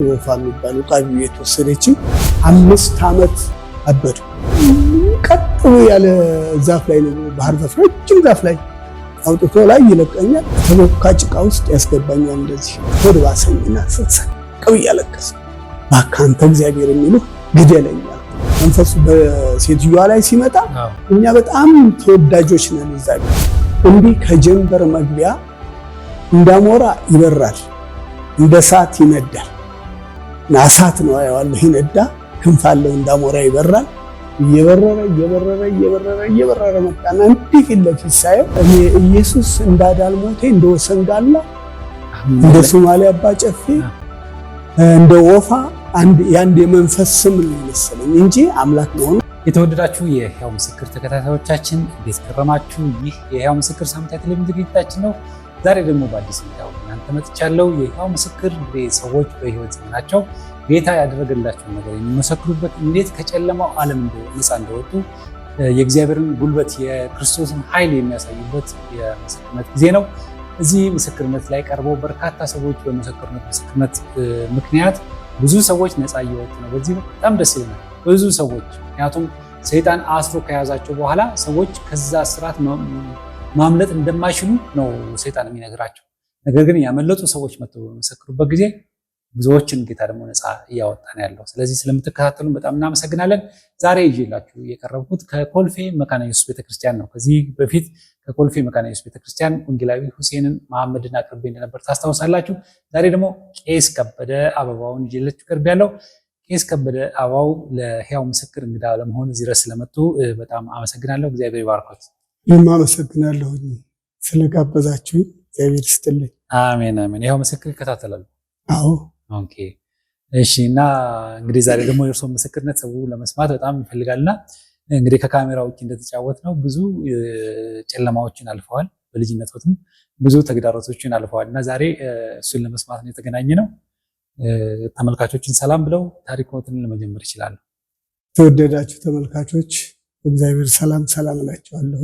ወፋ የሚባለው ቃቢ የተወሰደችኝ 5 ዓመት አበደ። ቀጥ ያለ ዛፍ ላይ ነው፣ ባህር ዛፍ ላይ፣ ረጅም ዛፍ ላይ አውጥቶ ላይ ይለቀኛል። ተቦካ ጭቃ ውስጥ ያስገባኛል። እንደዚህ ወደ ባሰኝና ሰሰቀው እያለቀሰ ባካንተ እግዚአብሔር የሚሉህ ግደለኛ። መንፈሱ በሴትዮዋ ላይ ሲመጣ እኛ በጣም ተወዳጆች ነን። እዛ እንዲህ ከጀንበር መግቢያ እንዳሞራ ይበራል፣ እንደ እሳት ይነዳል። ናሳት ነው ያለው ይነዳ፣ ክንፍ አለው፣ እንዳሞራ ይበራል። እየበረረ መጣና እንዲህ ፊት ለፊት ሳየው እኔ ኢየሱስ እንዳዳል ሞቴ እንደ ወሰንጋላ፣ እንደ ሶማሊያ አባ ጨፌ፣ እንደ ወፋ የአንድ የመንፈስ ስም ነው የመሰለኝ እንጂ አምላክ መሆኑ። የተወደዳችሁ የሕያው ምስክር ተከታታዮቻችን እንዴት ከረማችሁ? ይህ የሕያው ምስክር ሳምንታዊ ቴሌቪዥን ዝግጅታችን ነው። ዛሬ ደግሞ በአዲስ ሚዲያው እናንተ መጥቻለሁ። የሕያው ምስክር ሰዎች በህይወት ዘመናቸው ጌታ ያደረገላቸውን ነገር የሚመሰክሩበት፣ እንዴት ከጨለማው ዓለም ነፃ እንደወጡ የእግዚአብሔርን ጉልበት የክርስቶስን ኃይል የሚያሳዩበት የምስክርነት ጊዜ ነው። እዚህ ምስክርነት ላይ ቀርበው በርካታ ሰዎች በምስክርነት ምክንያት ብዙ ሰዎች ነፃ እየወጡ ነው። በዚህ በጣም ደስ ይለናል። ብዙ ሰዎች ምክንያቱም ሰይጣን አስሮ ከያዛቸው በኋላ ሰዎች ከዛ ስርዓት ማምለጥ እንደማይችሉ ነው ሰይጣን የሚነግራቸው። ነገር ግን ያመለጡ ሰዎች መጥተው በመሰክሩበት ጊዜ ብዙዎችን ጌታ ደግሞ ነፃ እያወጣ ነው ያለው። ስለዚህ ስለምትከታተሉን በጣም እናመሰግናለን። ዛሬ ይዤላችሁ የቀረብኩት ከኮልፌ መካነ ኢየሱስ ቤተክርስቲያን ነው። ከዚህ በፊት ከኮልፌ መካነ ኢየሱስ ቤተክርስቲያን ወንጌላዊ ሁሴንን መሐመድን አቅርቤ እንደነበር ታስታውሳላችሁ። ዛሬ ደግሞ ቄስ ከበደ አበባውን ይዤላችሁ ቀርቤያለሁ። ቄስ ከበደ አበባው ለሕያው ምስክር እንግዳ ለመሆን እዚህ ድረስ ስለመጡ በጣም አመሰግናለሁ። እግዚአብሔር ይባርኮት። አመሰግናለሁ ስለጋበዛችሁኝ፣ እግዚአብሔር ይስጥልኝ። አሜን አሜን። ሕያው ምስክር ይከታተላሉ? አዎ። ኦኬ እሺ። እና እንግዲህ ዛሬ ደግሞ የእርሶ ምስክርነት ሰው ለመስማት በጣም ይፈልጋልና እንግዲህ ከካሜራ ውጭ እንደተጫወት ነው ብዙ ጨለማዎችን አልፈዋል፣ በልጅነቶትም ብዙ ተግዳሮቶችን አልፈዋል እና ዛሬ እሱን ለመስማት ነው የተገናኘ ነው። ተመልካቾችን ሰላም ብለው ታሪኮትን ለመጀመር ይችላሉ። ተወደዳችሁ ተመልካቾች እግዚአብሔር ሰላም እላችኋለሁ።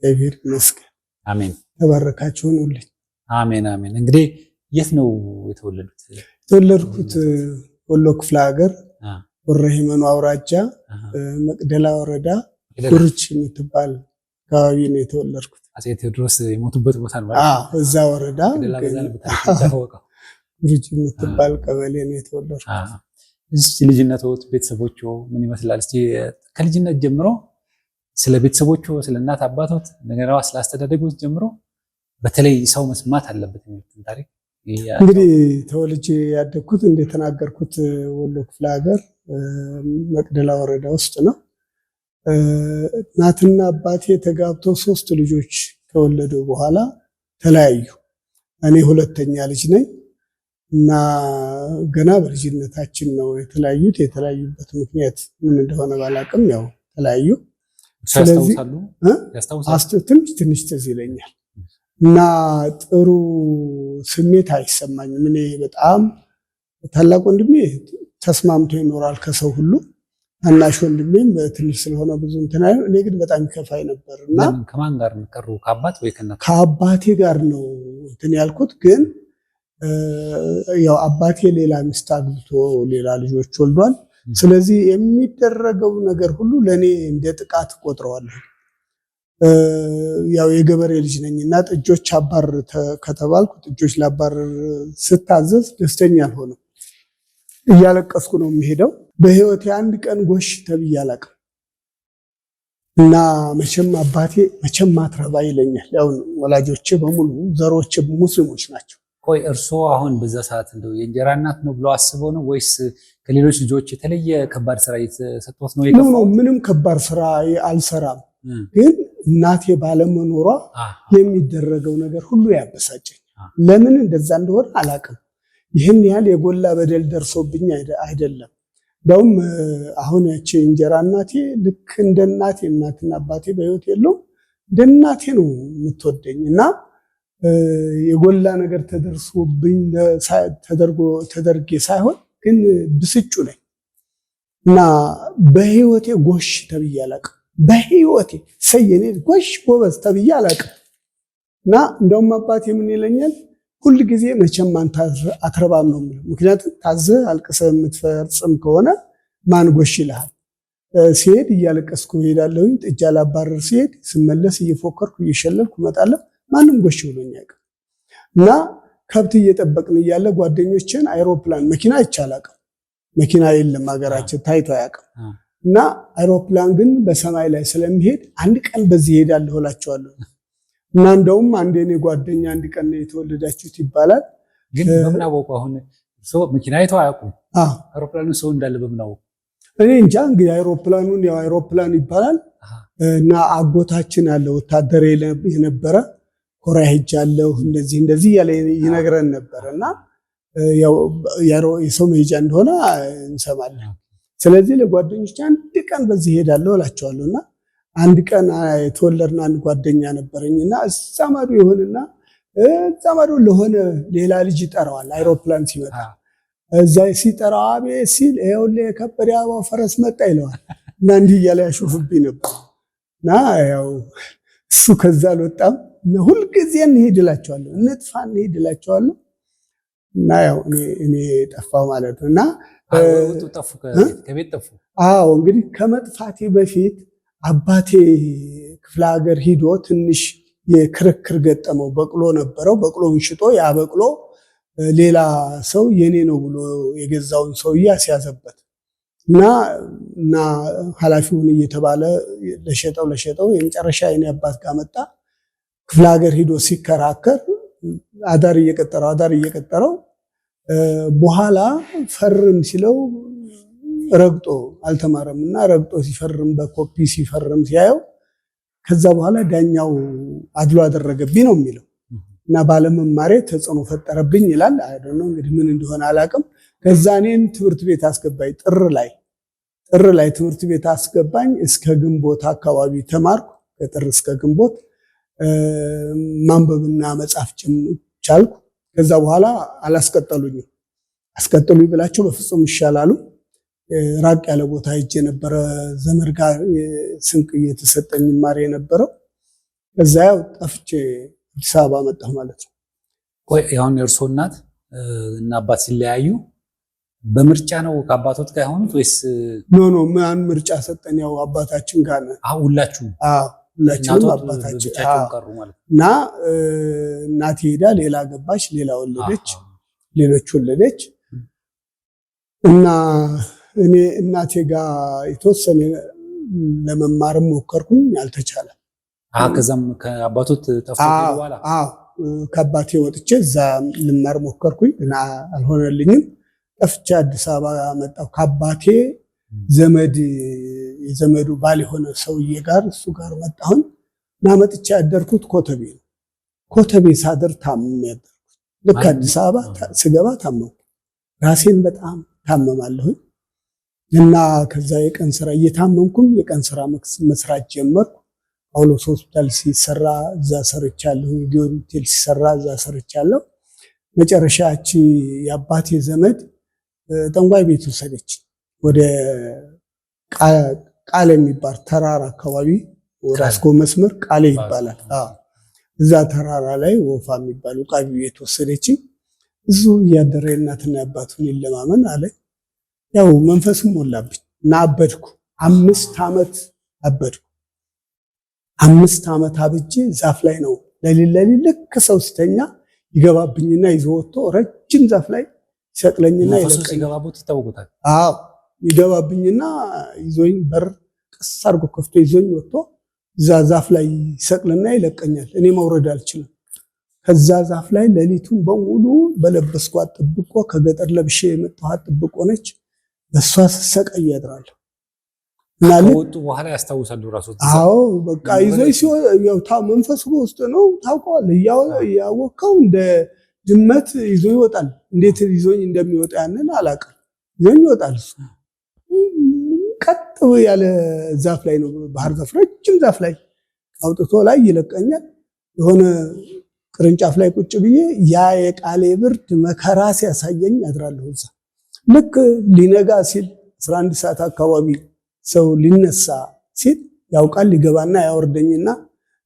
እግዚአብሔር ይመስገን። አሜን። ተባረካችሁ ሁኑልኝ። አሜን አሜን። እንግዲህ የት ነው የተወለዱት? የተወለድኩት ወሎ ክፍለ ሀገር ወረሂመኑ አውራጃ መቅደላ ወረዳ ጉርች የምትባል አካባቢ ነው የተወለድኩት። አፄ ቴዎድሮስ የሞቱበት ቦታ ነው። እዛ ወረዳ ጉርች የምትባል ቀበሌ ነው የተወለድኩት። እስቲ ልጅነቶት ቤተሰቦቹ ምን ይመስላል? እስቲ ከልጅነት ጀምሮ ስለ ቤተሰቦቹ፣ ስለ እናት አባቶት፣ እንደገና ስለ አስተዳደጎት ጀምሮ በተለይ ሰው መስማት አለበት የሚሉትን ታሪክ። እንግዲህ ተወልጄ ያደግኩት እንደተናገርኩት ወሎ ክፍለ ሀገር መቅደላ ወረዳ ውስጥ ነው። እናትና አባቴ ተጋብተው 3 ልጆች ከወለዱ በኋላ ተለያዩ። እኔ ሁለተኛ ልጅ ነኝ እና ገና በልጅነታችን ነው የተለያዩት። የተለያዩበት ምክንያት ምን እንደሆነ ባላቅም ያው ተለያዩ። ስለዚህ ትንሽ ትዝ ይለኛል እና ጥሩ ስሜት አይሰማኝም። እኔ በጣም ታላቅ ወንድሜ ተስማምቶ ይኖራል ከሰው ሁሉ፣ ታናሽ ወንድሜም በትንሽ ስለሆነ ብዙ እንትን አይደል። እኔ ግን በጣም ይከፋኝ ነበር እና ከማን ጋር ቀሩ? ከአባት ወይ ከእናት? ከአባቴ ጋር ነው እንትን ያልኩት። ግን ያው አባቴ ሌላ ሚስት አግብቶ ሌላ ልጆች ወልዷል። ስለዚህ የሚደረገው ነገር ሁሉ ለኔ እንደ ጥቃት ቆጥረዋለሁ። ያው የገበሬ ልጅ ነኝና ጥጆች አባር ከተባልኩ ጥጆች ላባር ስታዘዝ ደስተኛ አልሆነም። እያለቀስኩ ነው የሚሄደው። በህይወቴ አንድ ቀን ጎሽ ተብዬ አላውቅም እና መቼም አባቴ መቼም ማትረባ ይለኛል። ያው ወላጆቼ በሙሉ ዘሮቼ ሙስሊሞች ናቸው። ቆይ እርስዎ አሁን በዛ ሰዓት እንደው የእንጀራ እናት ነው ብሎ አስበው ነው ወይስ ከሌሎች ልጆች የተለየ ከባድ ስራ የተሰጠዎት ነው የከፋው? ምንም ከባድ ስራ አልሰራም፣ ግን እናቴ ባለመኖሯ የሚደረገው ነገር ሁሉ ያበሳጨኝ። ለምን እንደዛ እንደሆነ አላውቅም። ይህን ያህል የጎላ በደል ደርሶብኝ አይደለም። እንደውም አሁን ያቺ እንጀራ እናቴ ልክ እንደ እናቴ፣ እናትና አባቴ በህይወት የለውም፣ እንደ እናቴ ነው የምትወደኝ እና የጎላ ነገር ተደርሶብኝ ተደርጌ ሳይሆን ግን ብስጩ ነኝ እና በህይወቴ ጎሽ ተብዬ አላውቅም። በህይወቴ ሰየኔ ጎሽ ጎበዝ ተብዬ አላውቅም እና እንደውም አባቴ ምን ይለኛል፣ ሁል ጊዜ መቼም አንተ አትረባም ነው የሚለው። ምክንያቱም ታዘህ አልቅሰህ የምትፈጽም ከሆነ ማን ጎሽ ይልሃል። ሲሄድ እያለቀስኩ እሄዳለሁኝ። ጥጃ ላባረር ሲሄድ ስመለስ እየፎከርኩ እየሸለልኩ እመጣለሁ። ማንም ጎሽ ብሎኝ አያውቅም። እና ከብት እየጠበቅን እያለ ጓደኞችን አይሮፕላን መኪና አይቻላቅም፣ መኪና የለም ሀገራችን ታይቶ አያውቅም። እና አይሮፕላን ግን በሰማይ ላይ ስለሚሄድ አንድ ቀን በዚህ እሄዳለሁ እላቸዋለሁ። እና እንደውም አንድ የኔ ጓደኛ አንድ ቀን ነው የተወለዳችሁት ይባላል። ግን በምን አወቁ? አሁን ሰው መኪና አይተው አያውቁም። አይሮፕላኑ ሰው እንዳለ በምን አወቁ? እኔ እንጃ። እንግዲህ አይሮፕላኑን ያው አይሮፕላን ይባላል። እና አጎታችን ያለ ወታደር የነበረ ኮሪያ ሄጃለሁ እንደዚህ እያለ ይነግረን ነበር። እና ያው የሰው መሄጃ እንደሆነ እንሰማለን። ስለዚህ ለጓደኞች አንድ ቀን በዚህ ሄዳለሁ እላቸዋለሁ። እና አንድ ቀን የተወለድን አንድ ጓደኛ ነበረኝና እዛ ማዶ ይሆንና እዛ ማዶ ለሆነ ሌላ ልጅ ይጠራዋል። አይሮፕላን ሲመጣ እዛ ሲጠራው አቤት ሲል ይኸውልህ የከበደ አበባው ፈረስ መጣ ይለዋል። እና እንዲህ እያለ ያሾፍብኝ ነበር። እና ያው እሱ ከዛ አልወጣም። እና ሁልጊዜ እንሂድ እላቸዋለሁ፣ እንጥፋ እንሂድ እላቸዋለሁ። እና ያው እኔ ጠፋው ማለት ነው። እና ከቤት ጠፉ። አዎ እንግዲህ ከመጥፋቴ በፊት አባቴ ክፍለ ሀገር ሂዶ ትንሽ የክርክር ገጠመው። በቅሎ ነበረው። በቅሎውን ሽጦ ያ በቅሎ ሌላ ሰው የኔ ነው ብሎ የገዛውን ሰውዬ አስያዘበት። እና ኃላፊውን እየተባለ ለሸጠው የመጨረሻ የኔ አባት ጋር መጣ። ክፍለ ሀገር ሂዶ ሲከራከር አዳር እየቀጠረው በኋላ ዳኛው ሲለው ረግጦ አልተማረም እና ረግጦ ሲፈርም በኮፒ ሲፈርም ሲያየው ከዛ በኋላ ዳኛው አድሎ አደረገብኝ ነው የሚለው። እና ባለመማሬ ተጽዕኖ ፈጠረብኝ ይላል። አይደል ነው እንግዲህ ምን እንደሆነ አላውቅም። ከዛ እኔን ትምህርት ቤት አስገባኝ። ጥር ላይ ትምህርት ቤት አስገባኝ። እስከ ግንቦት አካባቢ ተማርኩ። ከጥር እስከ ግንቦት ማንበብና መጻፍ ቻልኩ። ከዛ በኋላ አላስቀጠሉኝም። አስቀጥሉኝ ብላቸው በፍጹም ይሻላሉ። ራቅ ያለ ቦታ ሄጄ ነበረ ዘመድ ጋር ስንቅ እየተሰጠኝ ማር የነበረው። ከዛ ያው ጠፍቼ አዲስ አበባ መጣሁ ማለት ነው። ቆይ አሁን የእርስዎ እናት እና አባት ሲለያዩ በምርጫ ነው ከአባቶት ጋር የሆኑት ወይስ? ኖ ማን ምርጫ ሰጠን? ያው አባታችን ጋር ነው። ሁላችሁም? ሁላችንም አባታችን ቀሩ ማለት ነው። እና እናቴ ሄዳ ሌላ ገባች፣ ሌላ ወለደች፣ ሌሎች ወለደች። እና እኔ እናቴ ጋር የተወሰነ ለመማርም ሞከርኩኝ፣ አልተቻለም። ከዛም ከአባቶት ጠፍቶ በኋላ ከአባቴ ወጥቼ እዛ ልማር ሞከርኩኝ እና አልሆነልኝም። ጠፍቼ አዲስ አበባ መጣሁ። ከአባቴ የዘመዱ ባል የሆነ ሰውዬ ጋር እሱ ጋር መጣሁኝ እና መጥቼ ያደርኩት ኮተቤ ነው። ኮተቤ ሳደር ታመም ያደርኩት። ልክ አዲስ አበባ ስገባ ታመምኩ። ራሴን በጣም ታመማለሁኝ እና ከዛ የቀን ስራ እየታመምኩም የቀን ስራ መስራት ጀመርኩ። ጳውሎስ ሆስፒታል ሲሰራ እዛ ሰርቻለሁ። ጊዮን ሆቴል ሲሰራ እዛ ሰርቻለሁ። መጨረሻች የአባቴ ዘመድ ጠንቋይ ቤት ወሰደች። ወደ ቃሌ የሚባል ተራራ አካባቢ ወደ አስኮ መስመር ቃሌ ይባላል። እዛ ተራራ ላይ ወፋ የሚባል ቃቢ ቤት ወሰደች። እዙ እያደረ እናትና አባቱን ይለማመን አለ። ያው መንፈስም ሞላብኝ እና አበድኩ። 5 ዓመት አበድኩ። 5 ዓመት አብጄ ዛፍ ላይ ነው ለሊት ልክ ሰው ሲተኛ ይገባብኝና ይዞ ወጥቶ ረጅም ዛፍ ላይ ይሰቅለኝና ይታወቁታል። ይገባብኝና ይዞኝ በር ቀስ አድርጎ ከፍቶ ይዞኝ ወጥቶ እዛ ዛፍ ላይ ይሰቅልና ይለቀኛል። እኔ መውረድ አልችልም። ከዛ ዛፍ ላይ ሌሊቱን በሙሉ በለበስኳት ጥብቆ ከገጠር ለብሼ የመጣኋት ጥብቆ ነች። በሷ ስሰቃይ ያድራለሁ። ከወጡ በኋላ ያስታውሳሉ ራሱ? አዎ በቃ ይዞኝ ያው መንፈሱ ውስጥ ነው ታውቀዋለህ። ያወቀው እንደ ድመት ይዞ ይወጣል። እንዴት ይዞኝ እንደሚወጣ ያንን አላውቅም። ይዞኝ ይወጣል። እሱ ቀጥ ያለ ዛፍ ላይ ነው፣ ባህር ዛፍ፣ ረጅም ዛፍ ላይ አውጥቶ ላይ ይለቀኛል። የሆነ ቅርንጫፍ ላይ ቁጭ ብዬ ያ የቃሌ ብርድ መከራ ሲያሳየኝ አድራለሁ። እዛ ልክ ሊነጋ ሲል 11 ሰዓት አካባቢ ሰው ሊነሳ ሲል ያውቃል። ሊገባና ያወርደኝና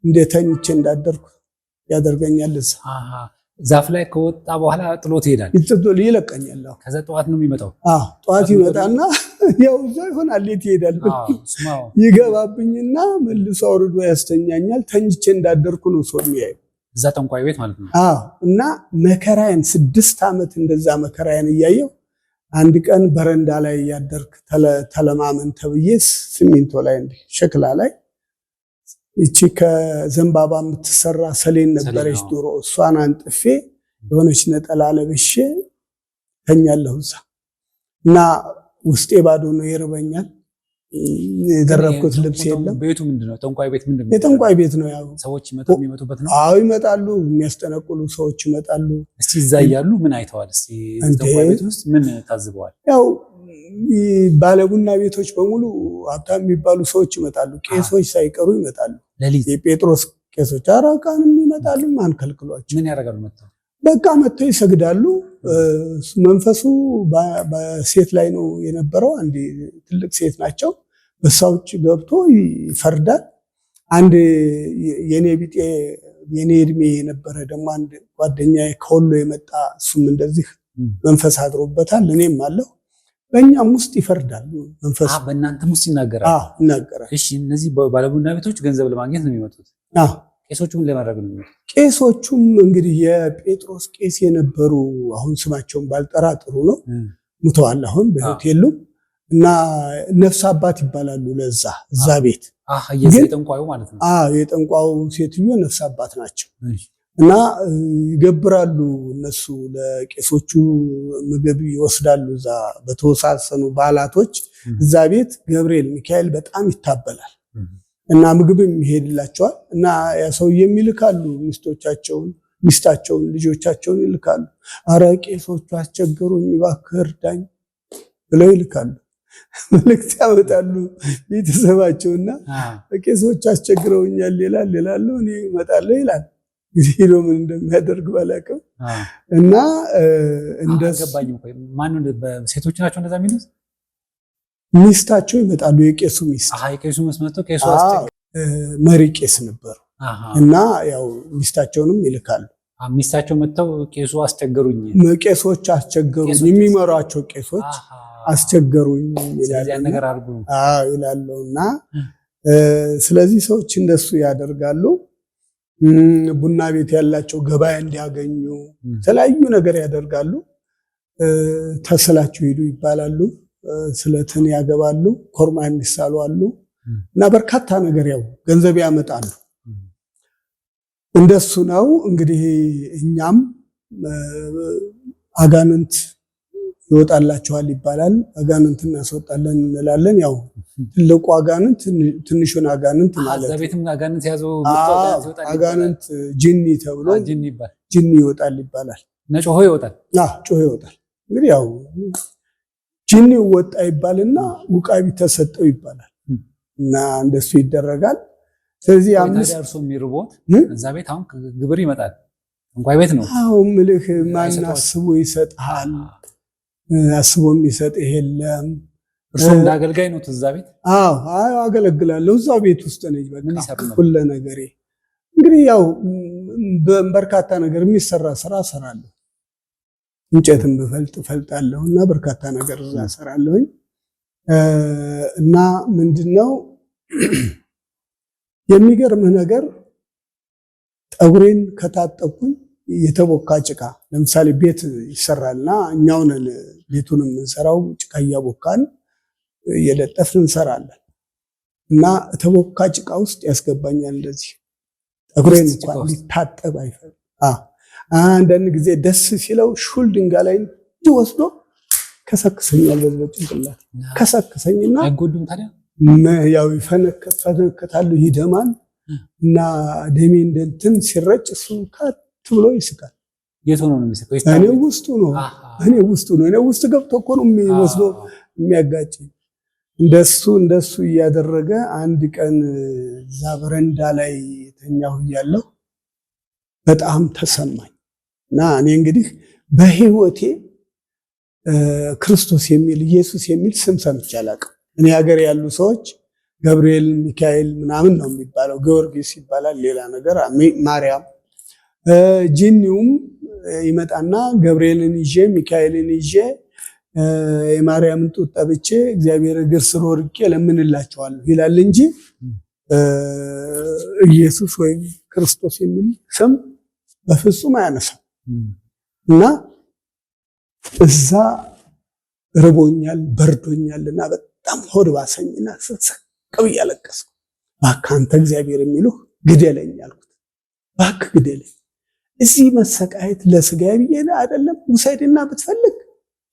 እንደተኝቼ እንዳደርኩ ያደርገኛል። እዛ ዛፍ ላይ ከወጣ በኋላ ጥሎት ይሄዳል። ይለቀኛል። ከዛ ጠዋት ነው የሚመጣው። ጠዋት ይመጣና ያው እዛ ይሆናል የት ይሄዳል። ይገባብኝና መልሶ አውርዶ ያስተኛኛል። ተኝቼ እንዳደርኩ ነው ሰው የሚያየው እዛ ጠንቋይ ቤት ማለት ነው። እና መከራዬን 6 ዓመት እንደዛ መከራዬን እያየው አንድ ቀን በረንዳ ላይ ያደርክ ተለማመን ተብዬ ሲሚንቶ ላይ እንዲህ ሸክላ ላይ እቺ ከዘንባባ የምትሰራ ሰሌን ነበረች ድሮ። እሷን አንጥፌ የሆነች ነጠላ ለብሼ ተኛለሁ እዛ እና ውስጤ ባዶ ነው፣ ይርበኛል። የደረብኩት ልብስ የለም። ቤቱ ምንድነው? ጠንቋይ ቤት ምንድነው? የጠንቋይ ቤት ነው። ያው ሰዎች የሚመጡበት ነው። አዎ ይመጣሉ፣ የሚያስጠነቅሉ ሰዎች ይመጣሉ። እስቲ እዛ እያሉ ምን አይተዋል? እስቲ ጠንቋይ ቤት ውስጥ ምን ታዝበዋል? ያው ባለቡና ቤቶች በሙሉ ሀብታም የሚባሉ ሰዎች ይመጣሉ። ቄሶች ሳይቀሩ ይመጣሉ። የጴጥሮስ ቄሶች አራቃንም ይመጣሉ። ማን ከልክሏቸው? ምን ያደርጋሉ? መጥተው በቃ መጥተው ይሰግዳሉ። መንፈሱ በሴት ላይ ነው የነበረው። አንድ ትልቅ ሴት ናቸው። በሷ ውጭ ገብቶ ይፈርዳል። አንድ የኔ ቢጤ የኔ እድሜ የነበረ ደግሞ አንድ ጓደኛዬ ከወሎ የመጣ እሱም እንደዚህ መንፈስ አድሮበታል። እኔም አለሁ። በእኛም ውስጥ ይፈርዳል መንፈሱ። በእናንተም ውስጥ ይናገራል። ይናገራል። እሺ፣ እነዚህ ባለቡና ቤቶች ገንዘብ ለማግኘት ነው የሚመጡት። ቄሶቹም ለማድረግ ነው የሚመጡት። ቄሶቹም እንግዲህ የጴጥሮስ ቄስ የነበሩ አሁን ስማቸውን ባልጠራ ጥሩ ነው፣ ሙተዋል፣ አሁን በሕይወት የሉም። እና ነፍስ አባት ይባላሉ ለዛ እዛ ቤት የጠንቋዩ ማለት ነው። የጠንቋዩ ሴትዮ ነፍስ አባት ናቸው። እና ይገብራሉ። እነሱ ለቄሶቹ ምግብ ይወስዳሉ። እዛ በተወሳሰኑ በዓላቶች እዛ ቤት ገብርኤል ሚካኤል በጣም ይታበላል እና ምግብም ይሄድላቸዋል። እና ያ ሰውዬም ይልካሉ ሚስታቸውን ልጆቻቸውን ይልካሉ። አረ ቄሶቹ አስቸገሩኝ እባክህ እርዳኝ ብለው ይልካሉ። መልእክት ያመጣሉ ቤተሰባቸውና ቄሶች አስቸግረውኛል ይላሉ። እኔ እመጣለሁ ይላል። ሄዶ ምን እንደሚያደርግ ባላውቅም እና እንደገባኝም ሴቶች ናቸው እንደዛ የሚሉት። ሚስታቸው ይመጣሉ። የቄሱ ሚስት የቄሱ መስመቶ ቄሱ መሪ ቄስ ነበሩ እና ያው ሚስታቸውንም ይልካሉ። ሚስታቸው መጥተው ቄሱ አስቸገሩኝ፣ ቄሶች አስቸገሩኝ፣ የሚመሯቸው ቄሶች አስቸገሩኝ ይላሉ። እና ስለዚህ ሰዎች እንደሱ ያደርጋሉ። ቡና ቤት ያላቸው ገበያ እንዲያገኙ የተለያዩ ነገር ያደርጋሉ። ተስላችሁ ሂዱ ይባላሉ። ስለትን ያገባሉ። ኮርማ የሚሳሉ አሉ እና በርካታ ነገር ያው ገንዘብ ያመጣሉ። እንደሱ ነው እንግዲህ። እኛም አጋንንት ይወጣላችኋል ይባላል። አጋንንት እናስወጣለን እንላለን። ያው ትልቁ አጋንንት ትንሹን አጋንንት ማለት ነው። አጋንንት ጂኒ ተብሎ ጂኒ ይወጣል ይባላል። ጮሆ ይወጣል። ጮሆ ይወጣል። እንግዲህ ያው ጂኒ ወጣ ይባልና ውቃቢ ተሰጠው ይባላል እና እንደሱ ይደረጋል። ስለዚህ አምስት ደርሶ የሚርቦት እዛ ቤት አሁን ግብር ይመጣል። እንኳን ቤት ነው። ምልህ ማን አስቦ ይሰጣል? አስቦ የሚሰጥ የለም። እርሶ እንደ አገልጋይ ነው እዛ ቤት? አገለግላለሁ። እዛው ቤት ውስጥ ነኝ። በቃ ሁሉ ነገሬ እንግዲህ ያው በርካታ ነገር የሚሰራ ስራ እሰራለሁ። እንጨትም እፈልጣለሁ እና በርካታ ነገር እዛ እሰራለሁኝ። እና ምንድነው የሚገርምህ ነገር ጠጉሬን ከታጠብኩኝ የተቦካ ጭቃ ለምሳሌ ቤት ይሰራልና እኛው ነን ቤቱን የምንሰራው። ጭቃ እያቦካን እየለጠፍን እንሰራለን እና የተቦካ ጭቃ ውስጥ ያስገባኛል። እንደዚህ ጠጉሬን እንኳን ሊታጠብ አይፈልግም። አንዳንድ ጊዜ ደስ ሲለው ሹል ድንጋይ ላይ እንዲወስዶ ከሰክሰኛል። በዚህ ጭንቅላት ከሰክሰኝና አይጎዱም ታዲያ ያው ይፈነከታሉ፣ ይደማል እና ደሜ እንደንትን ሲረጭ እሱ ካት ብሎ ይስቃል። የት ሆኖ ነው የሚስቀው? እኔ ውስጡ ነው። እኔ ውስጥ ገብቶ እኮ ነው የሚወስደው የሚያጋጭኝ። እንደሱ እያደረገ አንድ ቀን እዛ በረንዳ ላይ ተኛሁ እያለሁ በጣም ተሰማኝ እና እኔ እንግዲህ በህይወቴ ክርስቶስ የሚል ኢየሱስ የሚል ስም ሰምቼ አላውቅም። እኔ ሀገር ያሉ ሰዎች ገብርኤል ሚካኤል ምናምን ነው የሚባለው፣ ጊዮርጊስ ይባላል፣ ሌላ ነገር ማርያም ጂኒውም ይመጣና ገብርኤልን ይዤ ሚካኤልን ይዤ የማርያምን ጡት ጠብቼ እግዚአብሔር እግር ስር ወድቄ ለምንላቸዋለሁ ይላል እንጂ ኢየሱስ ወይም ክርስቶስ የሚል ስም በፍጹም አያነሳም። እና እዛ ርቦኛል በርዶኛልና በጣም ሆድ ባሰኝና ስቅብ እያለቀስኩ እባክህ አንተ እግዚአብሔር የሚሉህ ግደለኝ አልኩት። እባክህ ግደለኝ፣ እዚህ መሰቃየት ለስጋዬ ብዬ አይደለም፣ ውሰድና ብትፈልግ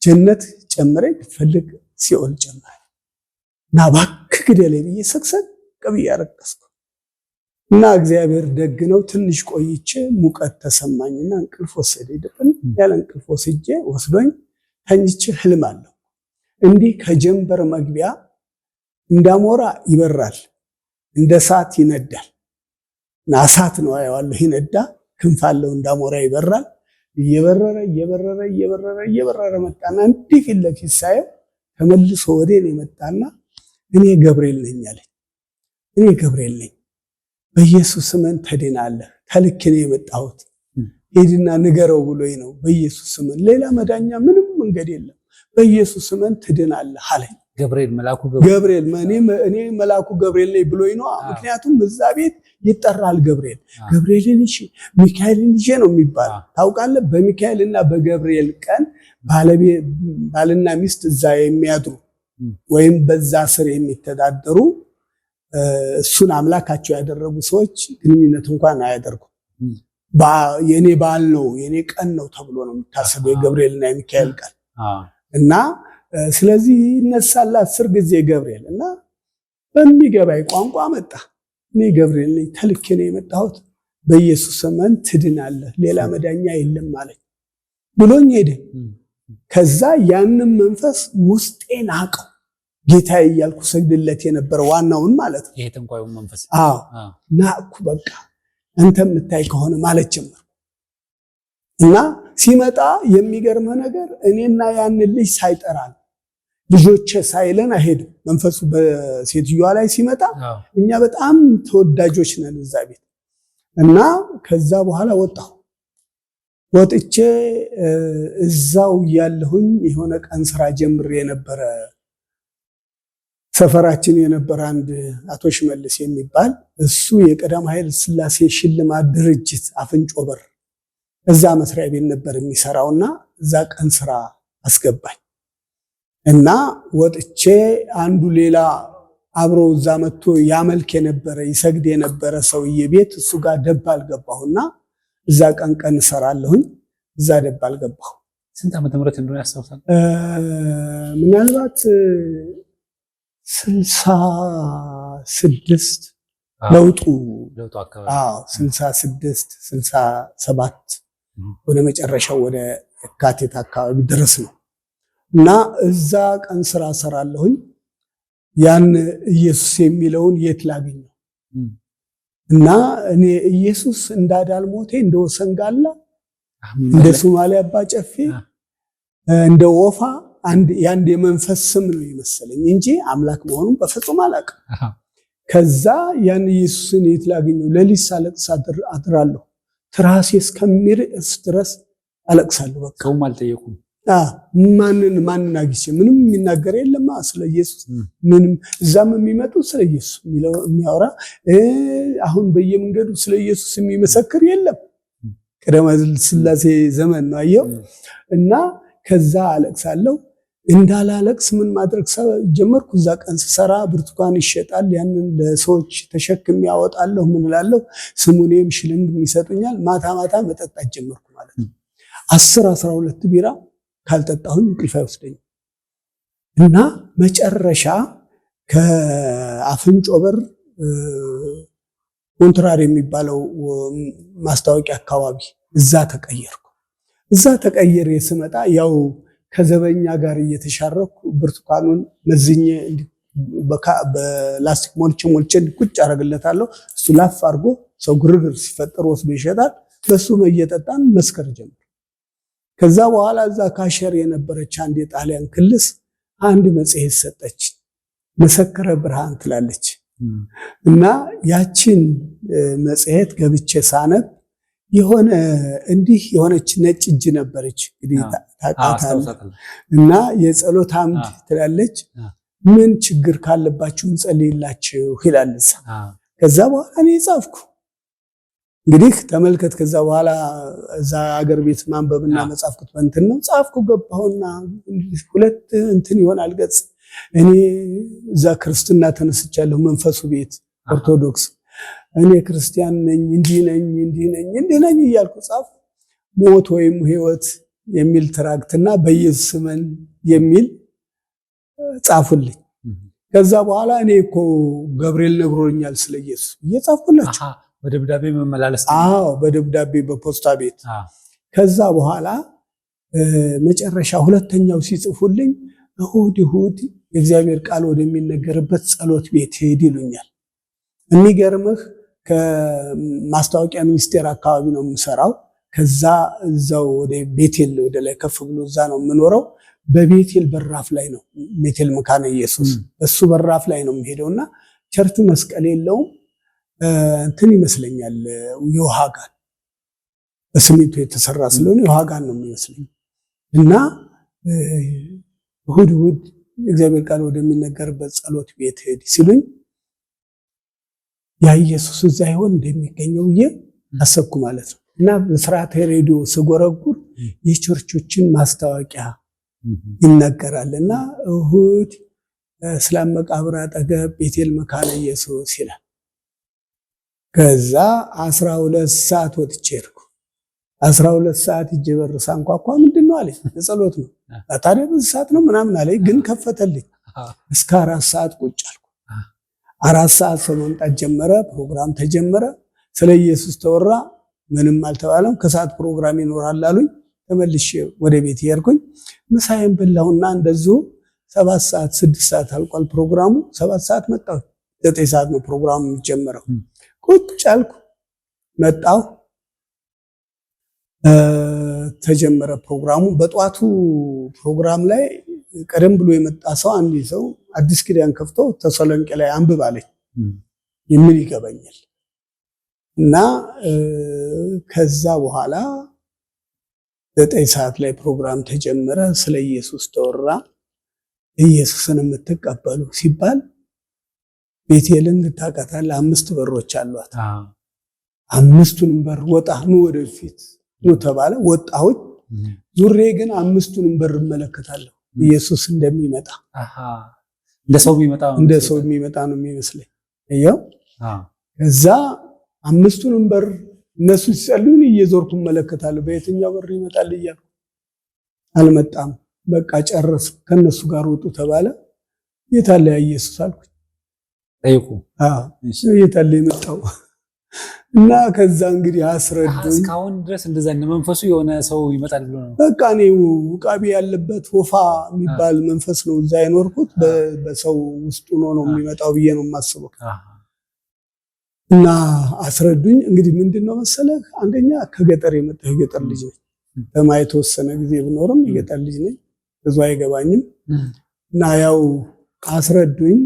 ጀነት ጨምረኝ ብትፈልግ ሲኦል ጨምረኝ እና እባክህ ግደለኝ ብዬ ስቅስቅ ብዬ አለቀስኩ። እና እግዚአብሔር ደግ ነው። ትንሽ ቆይቼ ሙቀት ተሰማኝና እንቅልፍ ወሰደኝ። ድብን ያለ እንቅልፍ ወስዶኝ ተኝቼ ህልም አለው። እንዲህ ከጀንበር መግቢያ እንዳሞራ ይበራል፣ እንደ እሳት ይነዳል። እና እሳት ነው አየዋለሁ፣ ይነዳ፣ ክንፍ አለው፣ እንዳሞራ ይበራል። እየበረረ መጣና እንዲህ ፊት ለፊት ሳየው ተመልሶ ወደ እኔ መጣና እኔ ገብርኤል ነኝ አለኝ። እኔ ገብርኤል ነኝ፣ በኢየሱስ ስም ትድናለህ፣ ተልኬ ነው የመጣሁት፣ ሄድና ንገረው ብሎኝ ነው። በኢየሱስ ስም ሌላ መዳኛ ምንም መንገድ የለም፣ በኢየሱስ ስም ትድናለህ አለኝ። ገብርኤል መልአኩ ገብርኤል እኔ መልአኩ ገብርኤል ነኝ ብሎኝ ነው። ምክንያቱም እዛ ቤት ይጠራል ገብርኤል። ገብርኤልን እሺ ሚካኤልን ይዤ ነው የሚባል ታውቃለህ። በሚካኤልና በገብርኤል ቀን ባልና ሚስት እዛ የሚያድሩ ወይም በዛ ስር የሚተዳደሩ እሱን አምላካቸው ያደረጉ ሰዎች ግንኙነት እንኳን አያደርጉም። የኔ በዓል ነው የኔ ቀን ነው ተብሎ ነው የሚታሰበው የገብርኤልና የሚካኤል ቀን እና ስለዚህ ይነሳል 10 ጊዜ ገብርኤል እና በሚገባኝ ቋንቋ መጣ። እኔ ገብርኤል ነኝ፣ ተልኬ ነው የመጣሁት፣ በኢየሱስ ስም ትድናለህ፣ ሌላ መዳኛ የለም ማለት ብሎኝ ሄደ። ከዛ ያንን መንፈስ ውስጤን አቀው ጌታዬ እያልኩ ሰግድለት የነበረ ዋናውን ማለት ነው። ይሄ ተንኳዩ መንፈስ ናኩ በቃ አንተ የምታይ ከሆነ ማለት ጀመር እና ሲመጣ የሚገርመው ነገር እኔና ያንን ልጅ ሳይጠራን ልጆቼ ሳይለን አይሄድም። መንፈሱ በሴትዮዋ ላይ ሲመጣ እኛ በጣም ተወዳጆች ነን እዛ ቤት እና ከዛ በኋላ ወጥቼ እዛው ያለሁኝ የሆነ ቀን ስራ ጀምሬ የነበረ ሰፈራችን የነበረ አንድ አቶ ሽመልስ የሚባል እሱ የቀዳማዊ ኃይለ ሥላሴ ሽልማት ድርጅት አፍንጮ በር እዛ መስሪያ ቤት ነበር የሚሰራውና እዛ ቀን ስራ አስገባኝ እና ወጥቼ አንዱ ሌላ አብሮ እዛ መጥቶ ያመልክ የነበረ ይሰግድ የነበረ ሰውዬ ቤት እሱ ጋር ደባል ገባሁና እዛ ቀን ሰራለሁኝ። እዛ ደባል ገባሁ። ስንት ዓመተ ምህረት እንደሆነ ያስታውሳል? ምናልባት 66 ለውጡ አካባቢ 66 67 ወደ መጨረሻው ወደ የካቲት አካባቢ ድረስ ነው እና እዛ ቀን ስራ ሰራለሁኝ። ያን ኢየሱስ የሚለውን የት ላገኘው እና እኔ ኢየሱስ እንዳዳል ሞቴ እንደ ወሰንጋላ እንደ ሶማሊያ አባጨፌ እንደ ወፋ አንድ የመንፈስ ስም ነው ይመስለኝ እንጂ አምላክ መሆኑን በፍጹም አላውቅም። ከዛ ያን ኢየሱስን የት ላገኘው? ሌሊት ሳለቅስ አድራለሁ። ትራሴ እስከሚርስ ድረስ አለቅሳለሁ። በቃ ሰውም አልጠየቁም። ማንን አግኝቼ ምንም የሚናገር የለም ስለ ኢየሱስ ምንም። እዛም የሚመጡ ስለ ኢየሱስ የሚያወራ አሁን በየመንገዱ ስለ ኢየሱስ የሚመሰክር የለም። ቀዳማዊ ኃይለ ሥላሴ ዘመን ነው አየው እና ከዛ አለቅሳለሁ። እንዳላለቅስ ምን ማድረግ ጀመርኩ። እዛ ቀን ስሰራ ብርቱካን ይሸጣል። ያንን ለሰዎች ተሸክም ያወጣለሁ። ምን እላለሁ ስሙኔም ሽልንግ ይሰጡኛል። ማታ ማታ መጠጣት ጀመርኩ ማለት ነው። 10-12 ቢራ ካልጠጣሁኝ እንቅልፍ አይወስደኝም እና መጨረሻ ከአፍንጮ በር ኮንትራሪ የሚባለው ማስታወቂያ አካባቢ እዛ ተቀየርኩ። እዛ ተቀየረ ስመጣ ያው ከዘበኛ ጋር እየተሻረኩ ብርቱካኑን መዝኜ በላስቲክ ሞልቼ ቁጭ አረግለታለሁ። እሱ ላፍ አድርጎ ሰው ግርግር ሲፈጠር ወስዶ ይሸጣል። በሱ እየጠጣን መስከር ጀመር። ከዛ በኋላ እዛ ካሸር የነበረች አንድ የጣሊያን ክልስ አንድ መጽሔት ሰጠች። መሰከረ ብርሃን ትላለች እና ያችን መጽሔት ገብቼ ሳነብ የሆነ እንዲህ የሆነች ነጭ እጅ ነበረች እንግዲህ ታውቃታለህ። እና የጸሎት አምድ ትላለች። ምን ችግር ካለባችሁ እንጸልይላችሁ ይላል። ከዛ በኋላ እኔ ጻፍኩ። እንግዲህ ተመልከት። ከዛ በኋላ እዛ አገር ቤት ማንበብና መጻፍኩት በእንትን ነው ጻፍኩ። ገባሁና ሁለት እንትን ይሆናል ገጽ። እኔ እዛ ክርስትና ተነስቻለሁ፣ መንፈሱ ቤት ኦርቶዶክስ። እኔ ክርስቲያን ነኝ፣ እንዲህ ነኝ እያልኩ ጻፍ። ሞት ወይም ህይወት የሚል ትራክትና በኢየሱስ ስም የሚል ጻፉልኝ። ከዛ በኋላ እኔ እኮ ገብርኤል ነግሮኛል ስለ ኢየሱስ እየጻፍኩላችሁ በደብዳቤ መመላለስ። በደብዳቤ በፖስታ ቤት። ከዛ በኋላ መጨረሻ ሁለተኛው ሲጽፉልኝ እሁድ የእግዚአብሔር ቃል ወደሚነገርበት ጸሎት ቤት ሄድ ይሉኛል። የሚገርምህ ከማስታወቂያ ሚኒስቴር አካባቢ ነው የምሰራው። ከዛ እዛው ወደ ቤቴል ወደ ላይ ከፍ ብሎ እዛ ነው የምኖረው። በቤቴል በራፍ ላይ ነው ቤቴል መካነ ኢየሱስ። እሱ በራፍ ላይ ነው የምሄደውና ቸርቹ መስቀል የለውም እንትን ይመስለኛል የውሃ ጋን በሲሚንቶ የተሰራ ስለሆነ የውሃ ጋን ነው የሚመስለኝ። እና እሁድ እግዚአብሔር ቃል ወደሚነገርበት ጸሎት ቤት ሄድ ሲሉኝ ያ ኢየሱስ እዛ ይሆን እንደሚገኘው አሰብኩ ማለት ነው። እና በስርዓተ ሬዲዮ ስጎረጉር የቸርቾችን ማስታወቂያ ይነገራልና እሁድ እስላም መቃብር አጠገብ ቤቴል መካነ ኢየሱስ ይላል። ከዛ 12 ሰዓት ወጥቼ ሄድኩ። 12 ሰዓት እጄ በር ሳንኳኳ ምንድነው አለኝ። ለጸሎት ነው። ታዲያ በዚህ ሰዓት ነው ምናምን አለኝ። ግን ከፈተልኝ። እስከ 4 ሰዓት ቁጭ አልኩ። 4 ሰዓት ሰው መምጣት ጀመረ። ፕሮግራም ተጀመረ። ስለ ኢየሱስ ተወራ። ምንም አልተባለም። ከሰዓት ፕሮግራም ይኖራል አሉኝ። ተመልሼ ወደ ቤት ሄድኩኝ። ምሳዬን በላሁና እንደዚሁ 7 ሰዓት 6 ሰዓት አልቋል ፕሮግራሙ። 7 ሰዓት መጣሁ። 9 ሰዓት ነው ፕሮግራሙ የሚጀምረው። ቁጭ አልኩ። መጣሁ። ተጀመረ ፕሮግራሙ። በጧቱ ፕሮግራም ላይ ቀደም ብሎ የመጣ ሰው አንድ ሰው አዲስ ኪዳን ከፍቶ ተሰሎንቄ ላይ አንብብ አለኝ። የሚል ይገባኛል። እና ከዛ በኋላ 9 ሰዓት ላይ ፕሮግራም ተጀመረ። ስለ ኢየሱስ ተወራ። ኢየሱስን የምትቀበሉ ሲባል ቤቴልን ታውቃታለህ፣ 5 በሮች አሏት። 5ቱንም በር ወጣ ኑ ወደፊት ኑ ተባለ። ወጣሁኝ። ዙሬ ግን 5ቱንም በር እመለከታለሁ። ኢየሱስ እንደሚመጣ እንደ ሰው የሚመጣ ነው የሚመስለኝ። እያው ከዛ 5ቱንም በር እነሱ ሲጸልዩን እየዞርኩ እመለከታለሁ። በየትኛው በር ይመጣል እያልኩ አልመጣም። በቃ ጨረስ፣ ከነሱ ጋር ወጡ ተባለ። የታለ ኢየሱስ አልኩኝ። ጠይቁ። የታለ የመጣው? እና ከዛ እንግዲህ አስረዱኝ። እስካሁን ድረስ እንደዛ መንፈሱ የሆነ ሰው ይመጣል ብሎ ነው። በቃ እኔው ውቃቢ ያለበት ወፋ የሚባል መንፈስ ነው እዛ የኖርኩት። በሰው ውስጥ ነው የሚመጣው ብዬ ነው የማስበው። እና አስረዱኝ። እንግዲህ ምንድነው መሰለህ፣ አንደኛ ከገጠር የመጣሁ የገጠር ልጅ ነኝ። በማየት የተወሰነ ጊዜ ብኖርም የገጠር ልጅ ነኝ። ብዙ አይገባኝም። እና ያው አስረዱኝ፣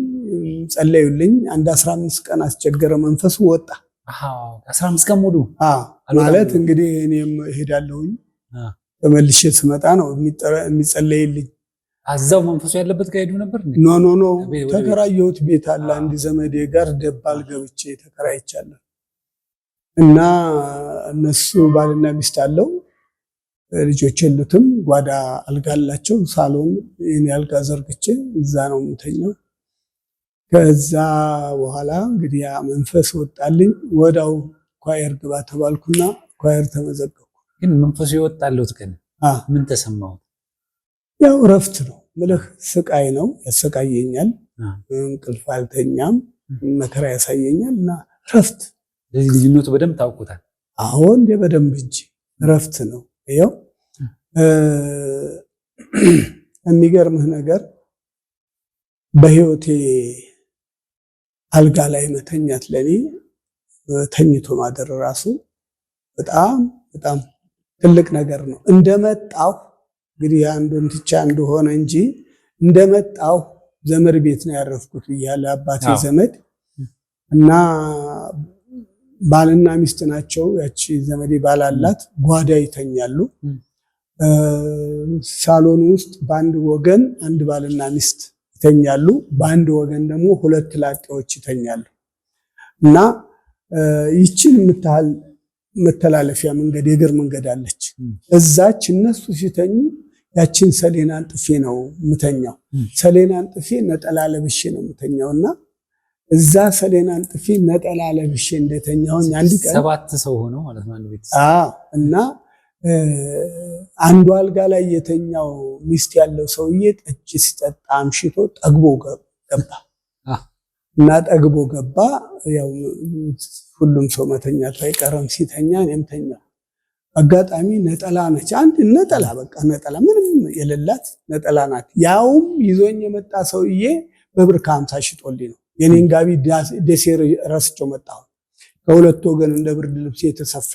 ጸለዩልኝ። አንድ 15 ቀን አስቸገረ መንፈሱ ወጣ። 15 ቀን ሙሉ ማለት እንግዲህ እኔም እሄዳለሁኝ። ተመልሼ ስመጣ ነው የሚጸለይልኝ። አዛው መንፈሱ ያለበት ጋር ሄዱ ነበር። ኖ ተከራየሁት ቤት አለ አንድ ዘመዴ ጋር ደባል ገብቼ ተከራይቻለሁ። እና እነሱ ባልና ሚስት አለው፣ ልጆች የሉትም። ጓዳ አልጋ አላቸው። ሳሎን የኔ አልጋ ዘርግቼ እዛ ነው የምተኛው። ከዛ በኋላ እንግዲህ ያ መንፈስ ወጣልኝ። ወዳው ኳየር ግባ ተባልኩና ኳየር ተመዘገብኩ። ግን መንፈሱ ይወጣልዎት ግን ምን ተሰማው? ያው እረፍት ነው ምልህ፣ ስቃይ ነው ያሰቃየኛል። እንቅልፍ አልተኛም፣ መከራ ያሳየኛል። እና እረፍት። ለዚህ ልጅነቱ በደንብ ታውቁታል? አዎ እንደ በደንብ እንጂ እረፍት ነው። ያው የሚገርምህ ነገር በህይወቴ አልጋ ላይ መተኛት ለኔ ተኝቶ ማደር ራሱ በጣም በጣም ትልቅ ነገር ነው። እንደመጣሁ እንግዲህ አንዱን ትቻ እንደሆነ እንጂ እንደመጣሁ ዘመድ ቤት ነው ያረፍኩት ብያለሁ። አባቴ ዘመድ እና ባልና ሚስት ናቸው። ያቺ ዘመዴ ባል አላት። ጓዳ ይተኛሉ። ሳሎን ውስጥ በአንድ ወገን አንድ ባልና ሚስት ይተኛሉ፣ በአንድ ወገን ደግሞ ሁለት ላጤዎች ይተኛሉ። እና ይችን የምታህል መተላለፊያ መንገድ የእግር መንገድ አለች። እዛች እነሱ ሲተኙ ያችን ሰሌን አንጥፌ ነው የምተኛው። ሰሌን አንጥፌ ነጠላ ለብሼ ነው የምተኛውና እዛ ሰሌን አንጥፌ ነጠላ ለብሼ እንደተኛሁኝ አንድ ቀን 7 ሰው ሆነው ማለት ነው አንድ ቤት። እና አንዱ አልጋ ላይ የተኛው ሚስት ያለው ሰውዬ ጠጅ ሲጠጣ አምሽቶ ጠግቦ ገባ እና ጠግቦ ገባ። ያው ሁሉም ሰው መተኛቱ አይቀርም። ሲተኛ እኔም ተኛሁ። አጋጣሚ ነጠላ ነች፣ አንድ ነጠላ፣ በቃ ነጠላ ምንም የሌላት ነጠላ ናት። ያውም ይዞኝ የመጣ ሰውዬ በብር ከ50 ሽጦልኝ ነው። የኔን ጋቢ ደሴ ረስቼው መጣሁ። ከሁለት ወገን እንደ ብርድ ልብስ የተሰፋ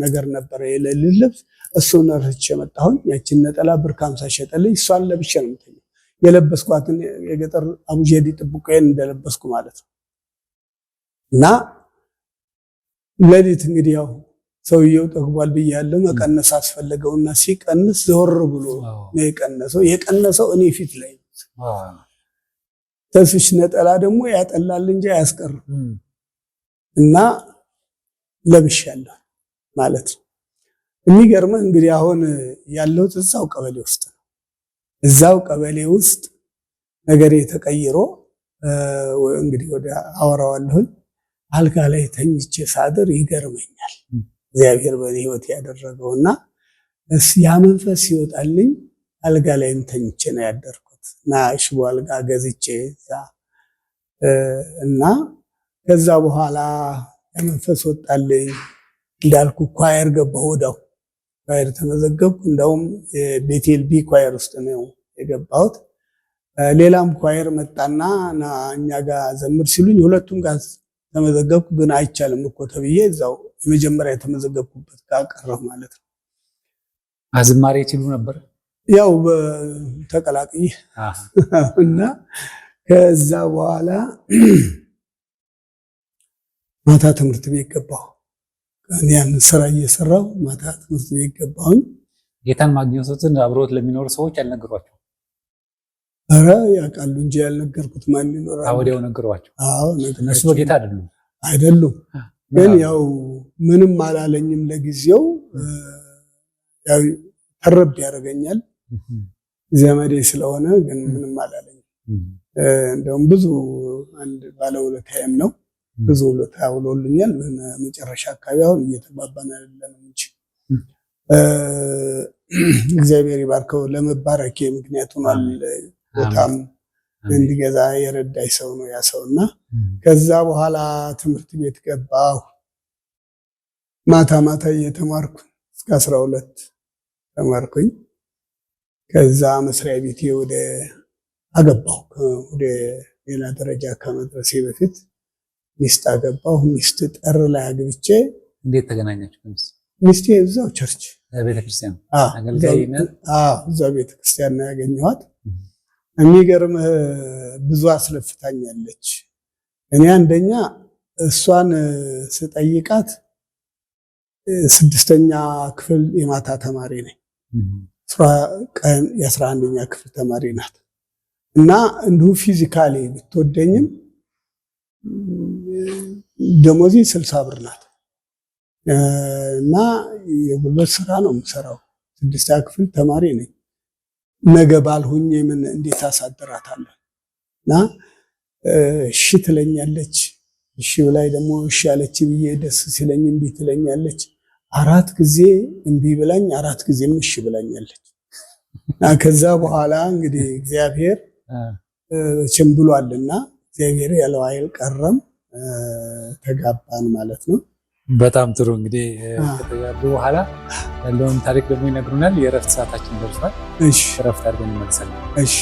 ነገር ነበረ፣ የሌሊት ልብስ። እሱን ረስቼ መጣሁኝ። ያችን ነጠላ ብር ከ50 ሸጠልኝ። እሷን ለብሼ ነው የምተኛው። የለበስኳትን የገጠር አቡጀዲ ጥብቆዬን እንደለበስኩ ማለት ነው። እና ሌሊት እንግዲህ ያው ሰውየው ጠግቧል ብያለሁ። መቀነስ አስፈለገውና ሲቀንስ ዘወር ብሎ ነው የቀነሰው። የቀነሰው እኔ ፊት ላይ ተስሽ ነጠላ ደግሞ ያጠላል እንጂ አያስቀርም። እና ለብሻለሁ ማለት ነው። የሚገርመው እንግዲህ አሁን ያለሁት እዛው ቀበሌ ውስጥ ነው። እዛው ቀበሌ ውስጥ ነገሬ ተቀይሮ እንግዲህ ወደ አወራዋለሁ። አልጋ ላይ ተኝቼ ሳድር ይገርመኛል እግዚአብሔር በዚህ ህይወት ያደረገውና ያ መንፈስ ይወጣልኝ። አልጋ ላይም ተኝቼ ነው ያደርኩት እና ሽቦ አልጋ ገዝቼ እዛ እና ከዛ በኋላ መንፈስ ወጣልኝ። እንዳልኩ ኳየር ገባሁ። ወዳው ኳየር ተመዘገብኩ። እንደውም ቤቴል ቢ ኳየር ውስጥ ነው የገባሁት። ሌላም ኳየር መጣና እኛ ጋር ዘምር ሲሉኝ ሁለቱም ጋር ተመዘገብኩ። ግን አይቻልም እኮ ተብዬ እዛው የመጀመሪያ የተመዘገብኩበት ጋር ቀረሁ ማለት ነው። አዝማሪ ሲሉ ነበር ያው ተቀላቅዬ እና ከዛ በኋላ ማታ ትምህርት ቤት ገባሁ። ያን ስራ እየሰራሁ ማታ ትምህርት ቤት ገባሁኝ። ጌታን ማግኘቱን አብሮት ለሚኖሩ ሰዎች አልነገሯቸው? ኧረ ያውቃሉ እንጂ ያልነገርኩት ማን ይኖራል? ወዲያው ነገሯቸው? አዎ እነሱ በጌታ አይደሉም። ግን ያው ምንም አላለኝም ለጊዜው። ያው ተረብ ያደርገኛል ዘመዴ ስለሆነ፣ ግን ምንም አላለኝም። እንደውም ብዙ አንድ ባለውለታዬም ነው ብዙ ውለታ ውሎልኛል። መጨረሻ አካባቢ አሁን እየተባባን አይደለም እንጂ እግዚአብሔር ይባርከው። ለመባረክ ምክንያት ሆኗል። ቦታም እንዲገዛ የረዳይ ሰው ነው ያ ሰውና ከዛ በኋላ ትምህርት ቤት ገባሁ። ማታ ማታ እየተማርኩ እስከ 12 ተማርኩኝ። ከዛ መስሪያ ቤቴ ወደ አገባሁ። ወደ ሌላ ደረጃ ከመድረሴ በፊት ሚስት አገባሁ። ሚስት ጥር ላይ አግብቼ። እንዴት ተገናኛችሁ? ሚስቴ እዛው ቸርች ቤተክርስቲያን እዛው ቤተክርስቲያን ነው ያገኘኋት። የሚገርምህ ብዙ አስለፍታኛለች። እኔ አንደኛ እሷን ስጠይቃት 6ኛ ክፍል የማታ ተማሪ ነኝ። ቀን የ11ኛ ክፍል ተማሪ ናት። እና እንዲሁ ፊዚካሊ ብትወደኝም ደሞዜ 60 ብር ናት። እና የጉልበት ስራ ነው የምሰራው። 6ኛ ክፍል ተማሪ ነኝ። ነገ ባልሁኝ ምን እንዴት አሳድራታለሁ? እና እሺ ትለኛለች። እሺ ብላይ ደግሞ እሺ አለች ብዬ ደስ ሲለኝ እምቢ ትለኛለች። 4 ጊዜ እምቢ ብላኝ 4 ጊዜም እሺ ብላኛለች። እና ከዛ በኋላ እንግዲህ እግዚአብሔር ቸም ብሏልና እግዚአብሔር ያለው አይል ቀረም ተጋባን ማለት ነው። በጣም ጥሩ። እንግዲህ ከተጋቡ በኋላ ያለውን ታሪክ ደግሞ ይነግሩናል። የእረፍት ሰዓታችን ደርሷል። እሺ፣ እረፍት አድርገን እንመለሳለን። እሺ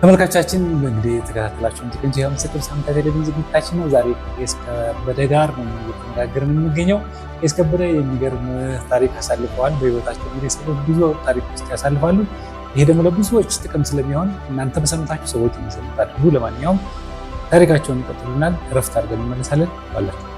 ተመልካቻችን፣ እንግዲህ ተከታተላችሁ እንድትገኙ የሕያው ምስክር ሳምንታዊ ቴሌቪዥን ዝግጅታችን ነው። ዛሬ ከቄስ ከበደ ጋር ነው እየተነጋገርን የምንገኘው። ቄስ ከበደ የሚገርም ታሪክ አሳልፈዋል። በህይወታቸው እንግዲህ ሰዎች ብዙ ታሪክ ውስጥ ያሳልፋሉ። ይሄ ደግሞ ለብዙዎች ጥቅም ስለሚሆን እናንተ በሰምታችሁ ሰዎች እንዲሰሙት አድርጉ። ለማንኛውም ታሪካቸውን ይቀጥሉናል። እረፍት አድርገን እንመለሳለን። ባላችሁ